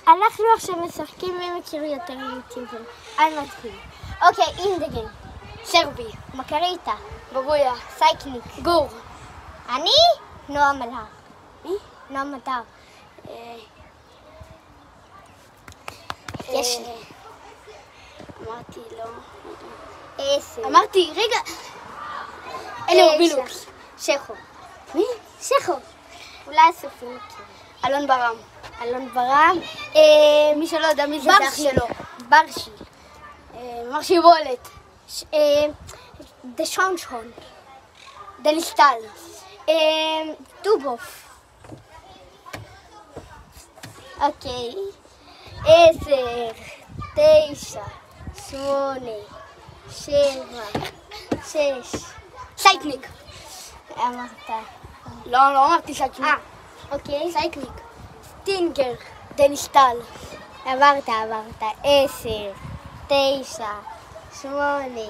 אנחנו עכשיו משחקים מי מכיר יותר יוטיובר. אני מתחיל. אוקיי, אינדגל. סרבי. מקריטה. בבויה. סייקניק. גור. אני? נועה מלהר. מי? נועה מלהר. יש לי. אמרתי לא. 10. אמרתי, רגע. אלה בילוקס. שכו. מי? שכו. אולי סופי מכיר. אלון ברם. אלון ברם. מי שלא יודע מי זה ברשי. אח שלו. ברשי. מרשי בולט. דשונשון. דניסטל. דובוף. אוקיי. 10, 9, 8, 7, 6. סייקניק. אמרת. לא אמרתי סייקניק. אוקיי. סייקניק. סטינגר. דניסטל. עברת. 10, 9, 8,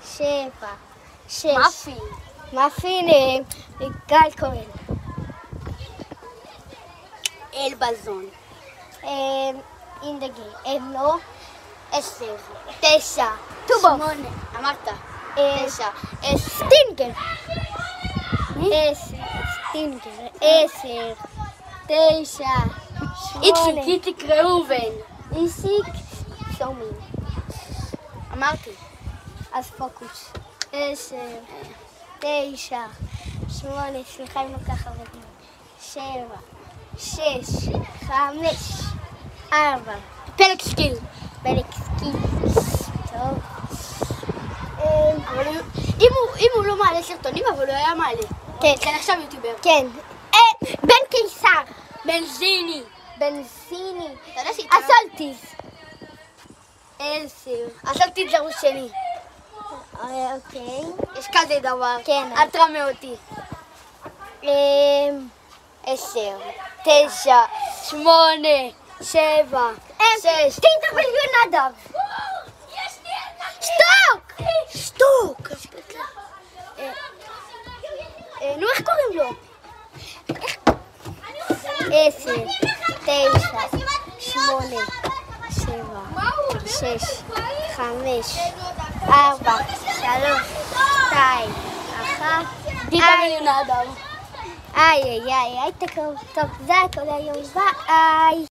7, 6. מאפין. מאפין. גל כהן. אלבזון. אינדגל. לא. 10, 9, טובוף. 8. אמרת. 9, 10. סטינגר. 10, סטינגר. 10, 9, 8. איציק ראובן. איציק סומין. אמרתי. אז פוקוס. 10, 9, 8, סליחה אם לא ככה בזמן. 7, 6, 5, 4. פלג סקיל. בלקסקי. טוב. אבל אם הוא לא מעלה סרטונים, אבל הוא היה מעלה. כן. כן, עכשיו יוטיובר. כן. בן קיסר. בנזיני. בנזיני. אתה יודע שהתארח? אסולטיס. 10. עשיתי זרו שני. אוקיי. יש כזה דבר. כן. אל תרמה אותי. 10, 9, 8, 7, 6. סטינגר מיליונדב. שטוק! שטוק! נו, איך קוראים לו? 10, 9, 8, 7, 6, 5, 4, 3, 2, 1. דידה מיליונדב. איי, טוב, זה הכל היום, ביי.